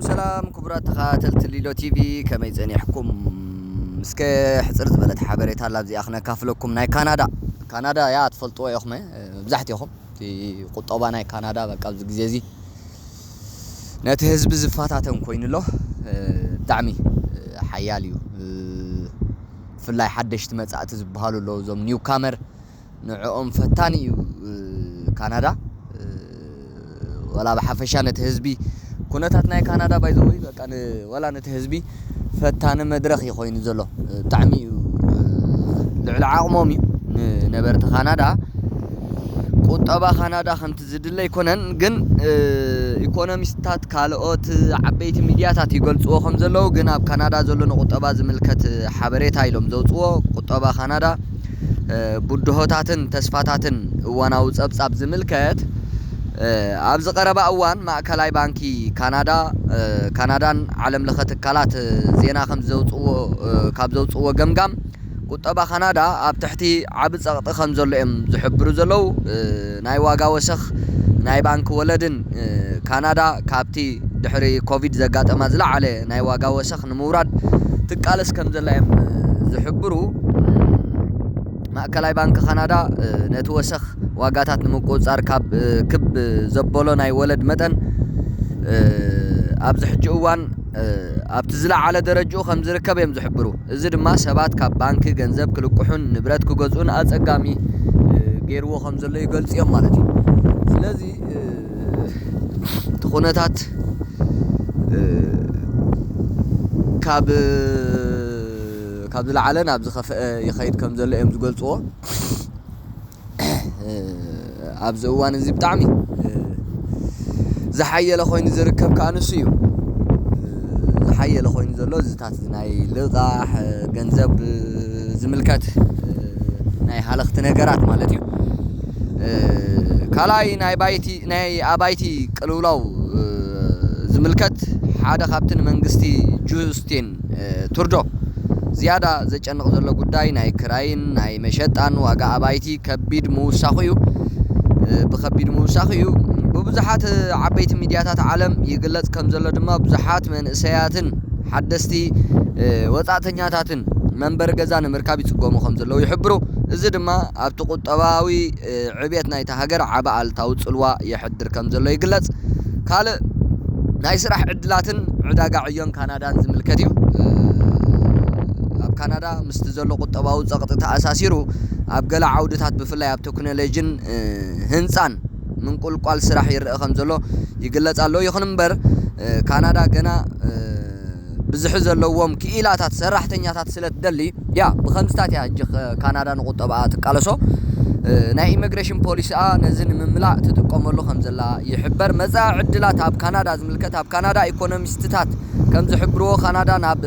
سلام كبرات تخاتلت ليلو تي في كما يصنيحكم مسك حصر زبلت حبريت هلا بزي اخنا كافلكم ناي كندا يا تفلطوا يخمه بزحتيكم في قطبا ناي كندا بقى بز غزيزي نت حزب زفاتاتن كوينلو دعمي حياليو فلاي حدشت مصات زبحالو لو زوم نيو كامر نعوم فتاني كندا ولا بحفشة نت حزبي كونتاتنا كندا بايزوي بقى ولا نت حزبي فتان مدرخ يخوين زلو طعمي لعل عقمومي نبرت كندا قطبا كندا خمت زدله يكونن ግን ኢኮኖሚስታት ካልኦት ዓበይቲ ሚዲያታት ይገልጽዎ ከም ዘለው ግን ኣብ ካናዳ ዘሎ ንቁጠባ ዝምልከት ሓበሬታ ኢሎም ዘውጽዎ ቁጠባ ካናዳ ቡድሆታትን ተስፋታትን እዋናው ጸብጻብ ዝምልከት ኣብ ዝቀረባ እዋን ማእከላይ ባንኪ ካናዳን ዓለም ለኸ ትካላት ዜና ከም ዘውጽዎ ካብ ዘውጽዎ ገምጋም ቁጠባ ካናዳ ኣብ ትሕቲ ዓብ ጸቅጥ ከም ዘሎ እዮም ዝሕብሩ ዘለው ናይ ዋጋ ወሰኽ ናይ ባንክ ወለድን ካናዳ ካብቲ ድሕሪ ኮቪድ ዘጋጠማ ዝለዓለ ናይ ዋጋ ወሰኽ ንምውራድ ትቃለስ ከም ዘላ እዮም ዝሕብሩ ማእከላይ ባንክ ካናዳ ነቲ ወሰኽ ዋጋታት ንምቆጻር ካብ ክብ ዘበሎ ናይ ወለድ መጠን ኣብ ዝሕጂ እዋን ኣብቲ ዝለዓለ ደረጃኡ ከም ዝርከብ እዮም ዝሕብሩ እዚ ድማ ሰባት ካብ ባንክ ገንዘብ ክልቁሑን ንብረት ክገዝኡን ኣጸጋሚ ገይርዎ ከም ዘሎ ይገልጽ እዮም ማለት እዩ ስለዚ ተኾነታት ካብ ዝለዓለ ናብ ዝኸፍአ ይኸይድ ከም ዘሎ እዮም ዝገልጽዎ ኣብዚ እዋን እዚ ብጣዕሚ ዝሓየለ ኮይኑ ዝርከብ ካንሱ እዩ ዝሓየለ ኮይኑ ዘሎ ዝታት ናይ ልቃሕ ገንዘብ ዝምልከት ናይ ሃለኽቲ ነገራት ማለት እዩ ካላይ ናይ ኣባይቲ ቅልውላው ዝምልከት ሓደ ካብትን መንግስቲ ጁስቲን ቱርዶ ዝያዳ ዘጨንቕ ዘሎ ጉዳይ ናይ ክራይን ናይ መሸጣን ዋጋ ኣባይቲ ከቢድ ምውሳኽ እዩ بخبير موساخيو ببزحات عبيت ميدياتات عالم يقلص كم زلو دما بزحات من اسياتن حدستي وጣተኛታትን መንበር ገዛን መርካብ ይጽጎሙ ከም ዘለው ይሕብሩ እዚ ድማ ኣብ ተቆጣባዊ ዕብየት ናይታ ሃገር ዓባል ታውጽልዋ ይሕድር ከም ዘለው ይግለጽ ካለ ናይ ስራሕ ዕድላትን ዕዳጋ ዕዮን ካናዳን ዝምልከት እዩ ኣብ ካናዳ ምስቲ ዘሎ ቁጠባዊ ጸቅጥ ተኣሳሲሩ ኣብ ገላ ዓውድታት ብፍላይ ኣብ ቴክኖሎጂን ህንጻን ምንቁልቋል ስራሕ ይርአ ከም ዘሎ ይግለጽ ኣሎ ይኹን እምበር ካናዳ ገና ብዝሕ ዘለዎም ክኢላታት ሰራሕተኛታት ስለትደሊ ያ ብኸምስታት ያ ካናዳ ንቁጠባ ትቃለሶ ናይ ኢሚግሬሽን ፖሊሲኣ ነዝን ምምላእ ትጥቀመሉ ከም ዘላ ይሕበር መጻ ዕድላት ኣብ ካናዳ ዝምልከት ኣብ ካናዳ ኢኮኖሚስትታት ከም ዝሕብርዎ ካናዳ ናብ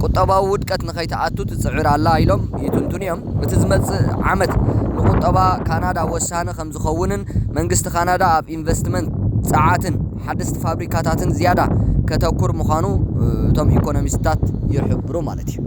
ቁጠባው ውድቀት ንኸይተኣቱ ትጽዕር ኣላ ኢሎም ይትንቱንዮም እቲ ዝመጽእ ዓመት ንቁጠባ ካናዳ ወሳነ ከም ዝኸውንን መንግስቲ ካናዳ ኣብ ኢንቨስትመንት ጻዓትን ሓድስቲ ፋብሪካታትን ዝያዳ ከተኩር ምዃኑ እቶም ኢኮኖሚስታት ይሕብሩ ማለት እዩ